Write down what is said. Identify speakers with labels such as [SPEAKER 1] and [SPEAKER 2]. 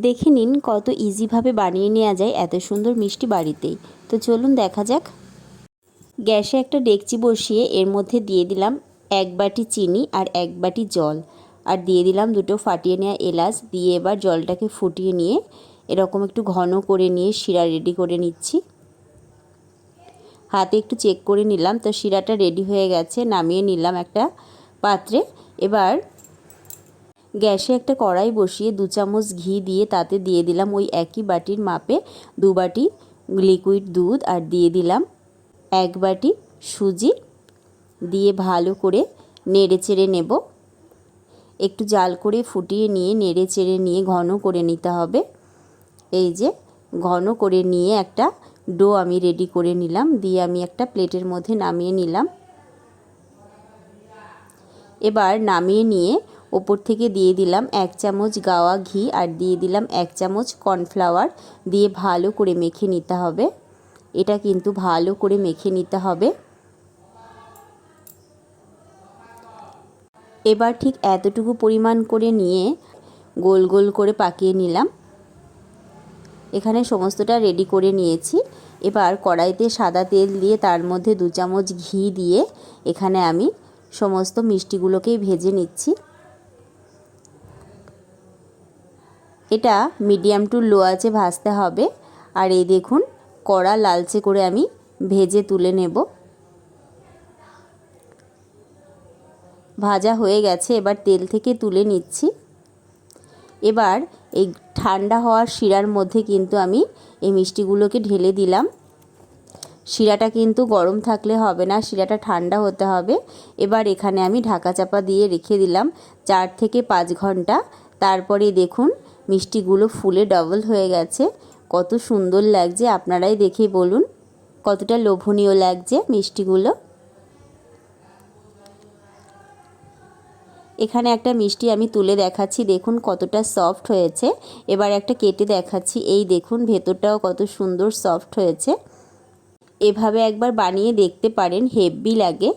[SPEAKER 1] দেখে নিন কত ইজিভাবে বানিয়ে নেওয়া যায় এত সুন্দর মিষ্টি বাড়িতেই। তো চলুন দেখা যাক। গ্যাসে একটা ডেকচি বসিয়ে এর মধ্যে দিয়ে দিলাম 1 বাটি চিনি আর 1 বাটি জল, আর দিয়ে দিলাম 2টো ফাটিয়ে নেওয়া এলাচ। দিয়ে এবার জলটাকে ফুটিয়ে নিয়ে এরকম একটু ঘন করে নিয়ে শিরা রেডি করে নিচ্ছি। হাতে একটু চেক করে নিলাম, তো শিরাটা রেডি হয়ে গেছে। নামিয়ে নিলাম একটা পাত্রে। এবার গ্যাসে একটা কড়াই বসিয়ে 2 চামচ ঘি দিয়ে তাতে দিয়ে দিলাম ওই একই বাটির মাপে 2 বাটি লিকুইড দুধ, আর দিয়ে দিলাম 1 বাটি সুজি। দিয়ে ভালো করে নেড়ে চেড়ে নেব। একটু জাল করে ফুটিয়ে নিয়ে নেড়ে চেড়ে নিয়ে ঘন করে নিতে হবে। এই যে ঘন করে নিয়ে একটা ডো আমি রেডি করে নিলাম। দিয়ে আমি একটা প্লেটের মধ্যে নামিয়ে নিলাম। এবার নামিয়ে নিয়ে ওপর থেকে দিয়ে দিলাম 1 চামচ গাওয়া ঘি, আর দিয়ে দিলাম 1 চামচ কর্নফ্লাওয়ার। দিয়ে ভালো করে মেখে নিতে হবে। এটা কিন্তু ভালো করে মেখে নিতে হবে। এবার ঠিক এতটুকু পরিমাণ করে নিয়ে গোল গোল করে পাকিয়ে নিলাম। এখানে সমস্তটা রেডি করে নিয়েছি। এবার কড়াইতে সাদা তেল দিয়ে তার মধ্যে 2 চামচ ঘি দিয়ে এখানে আমি সমস্ত মিষ্টিগুলোকেই ভেজে নিচ্ছি। এটা মিডিয়াম টু লো আঁচে ভাজতে হবে। আর এই দেখুন কড়া লালচে করে আমি ভেজে তুলে নেব। ভাজা হয়ে গেছে, এবার তেল থেকে তুলে নিচ্ছি। এবার এই ঠান্ডা হওয়ার শিরার মধ্যে কিন্তু আমি এই মিষ্টিগুলোকে ঢেলে দিলাম। শিরাটা কিন্তু গরম থাকলে হবে না, শিরাটা ঠান্ডা হতে হবে। এবার এখানে আমি ঢাকা চাপা দিয়ে রেখে দিলাম 4 থেকে 5 ঘন্টা। তারপরে দেখুন মিষ্টিগুলো ফুলে ডবল হয়ে গেছে। কত সুন্দর লাগছে, আপনারাই দেখে বলুন কতটা লোভনীয় লাগছে মিষ্টিগুলো। এখানে একটা মিষ্টি আমি তুলে দেখাচ্ছি, দেখুন কতটা সফট হয়েছে। এবার একটা কেটে দেখাচ্ছি, এই দেখুন ভেতরটাও কত সুন্দর সফট হয়েছে। এভাবে একবার বানিয়ে দেখতে পারেন, হেভি লাগে।